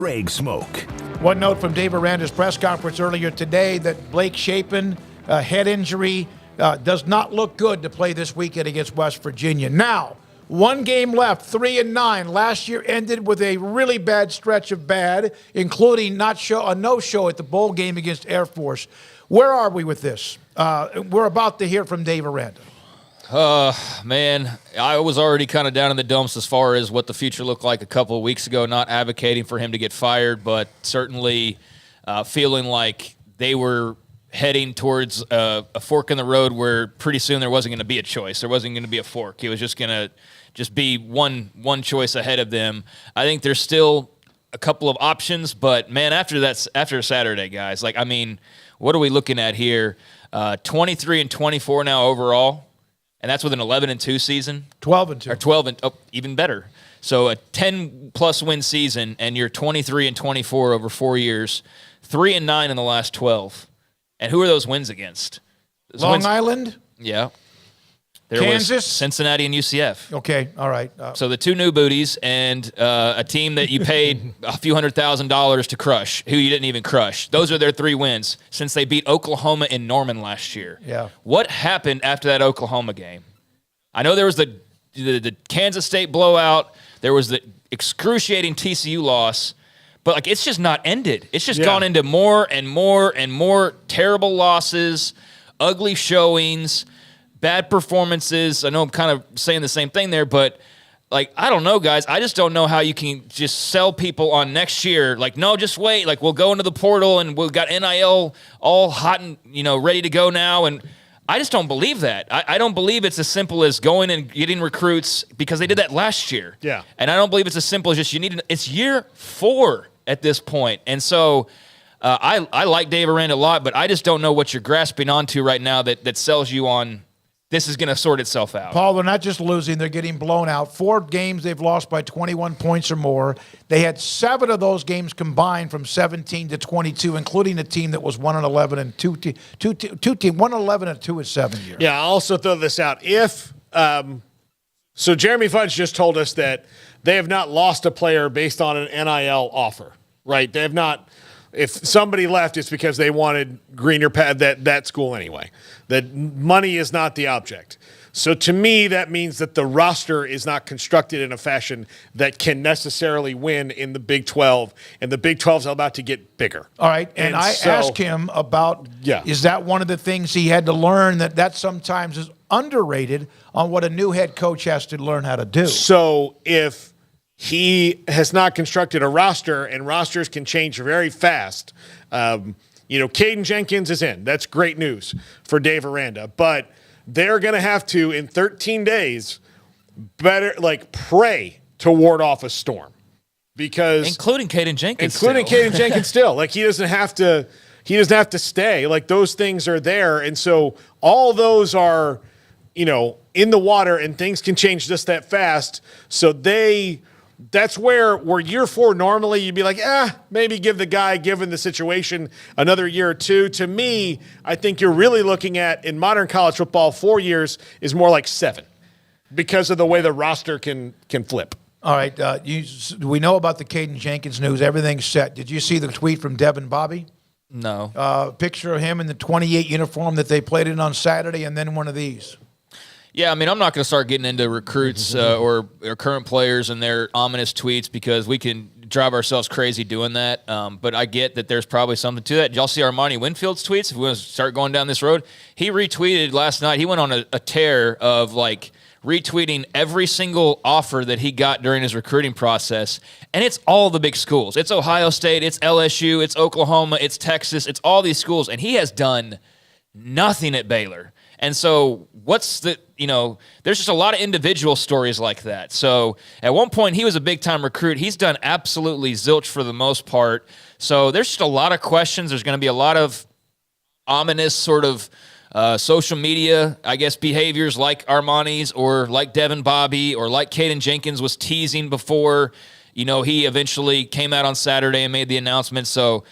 Craig Smoak. One note from Dave Aranda's press conference earlier today that Blake Shapen, head injury, does not look good to play this weekend against West Virginia. Now, one game left, 3-9. Last year ended with a really bad stretch of bad, including a no-show at the bowl game against Air Force. Where are we with this? We're about to hear from Dave Aranda. Man, I was already kind of down in the dumps as far as what the future looked like a couple of weeks ago, not advocating for him to get fired, but certainly feeling like they were heading towards a fork in the road where pretty soon there wasn't going to be a choice. There wasn't going to be a fork. It was just going to be one choice ahead of them. I think there's still a couple of options, but, man, after Saturday, guys, what are we looking at here? 23-24 now overall. And that's with an 11-2 season. 12-2. Or 12 even better. So a 10-plus win season, and you're 23-24 over 4 years, 3-9 in the last 12. And who are those wins against? Long Island? Yeah. There Kansas? was Cincinnati and UCF. Okay, all right. So the two new booties and a team that you paid a few $100,000 to crush, who you didn't even crush. Those are their 3 wins since they beat Oklahoma in Norman last year. Yeah. What happened after that Oklahoma game? I know there was the Kansas State blowout. There was the excruciating TCU loss. But, it's just not ended. It's just gone into more and more and more terrible losses, ugly showings, bad performances. I know I'm kind of saying the same thing there, but, I don't know, guys. I just don't know how you can just sell people on next year. No, just wait. We'll go into the portal, and we've got NIL all hot and, ready to go now. And I just don't believe that. I don't believe it's as simple as going and getting recruits because they did that last year. Yeah. And I don't believe it's as simple as just it's year 4 at this point. And so I like Dave Aranda a lot, but I just don't know what you're grasping onto right now that sells you on this is going to sort itself out. Paul, they're not just losing, they're getting blown out. 4 games they've lost by 21 points or more. They had 7 of those games combined from 17 to 22, including a team that was 1-11 and 1-11 and 2-7 years. Yeah, I'll also throw this out. So Jeremy Fudge just told us that they have not lost a player based on an NIL offer, right? They have not. If somebody left, it's because they wanted greener pad that school anyway. That money is not the object. So to me, that means that the roster is not constructed in a fashion that can necessarily win in the Big 12, and the Big 12 is about to get bigger. All right, and I asked him about, is that one of the things he had to learn that sometimes is underrated on what a new head coach has to learn how to do? So if he has not constructed a roster, and rosters can change very fast. Caden Jenkins is in. That's great news for Dave Aranda. But they're going to have to, in 13 days, pray to ward off a storm. Because including Caden Jenkins. Caden Jenkins still. He doesn't have to stay. Those things are there. And so all those are, in the water, and things can change just that fast. So that's where year 4 normally you'd be maybe give the guy, given the situation, another year or 2. To me, I think you're really looking at, in modern college football, 4 years is more like 7 because of the way the roster can flip. All right, we know about the Caden Jenkins news. Everything's set. Did you see the tweet from Devin Bobby? No. Picture of him in the 28 uniform that they played in on Saturday, and then one of these. Yeah, I'm not going to start getting into recruits or current players and their ominous tweets because we can drive ourselves crazy doing that. But I get that there's probably something to that. Did y'all see Armani Winfield's tweets? If we want to start going down this road, he retweeted last night. He went on a tear of retweeting every single offer that he got during his recruiting process. And it's all the big schools. It's Ohio State, it's LSU, it's Oklahoma, it's Texas, it's all these schools. And he has done nothing at Baylor. And so there's just a lot of individual stories like that. So at one point he was a big-time recruit. He's done absolutely zilch for the most part. So there's just a lot of questions. There's going to be a lot of ominous sort of social media, behaviors like Armani's or like Devin Bobby or like Caden Jenkins was teasing before, he eventually came out on Saturday and made the announcement. So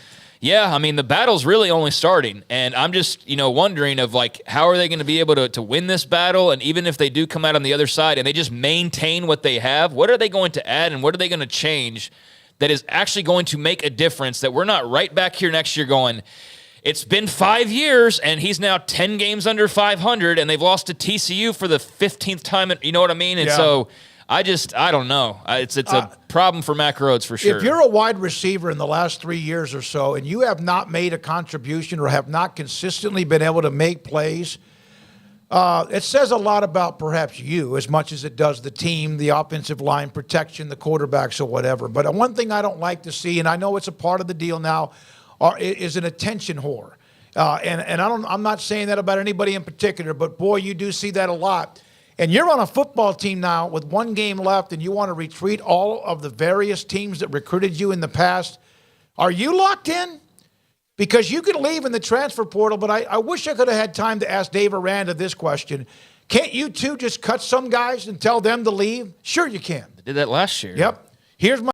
Yeah, I mean, the battle's really only starting, and I'm just, wondering of, how are they going to be able to win this battle, and even if they do come out on the other side and they just maintain what they have, what are they going to add and what are they going to change that is actually going to make a difference, that we're not right back here next year going, it's been 5 years, and he's now 10 games under 500, and they've lost to TCU for the 15th time. You know what I mean? And so I don't know. It's a problem for Mack Rhoades for sure. If you're a wide receiver in the last 3 years or so, and you have not made a contribution or have not consistently been able to make plays, it says a lot about perhaps you as much as it does the team, the offensive line protection, the quarterbacks or whatever. But one thing I don't like to see, and I know it's a part of the deal now, is an attention whore. And I'm not saying that about anybody in particular, but boy, you do see that a lot. And you're on a football team now with 1 game left, and you want to retreat all of the various teams that recruited you in the past. Are you locked in? Because you can leave in the transfer portal, but I wish I could have had time to ask Dave Aranda this question. Can't you two just cut some guys and tell them to leave? Sure you can. I did that last year. Yep. Here's my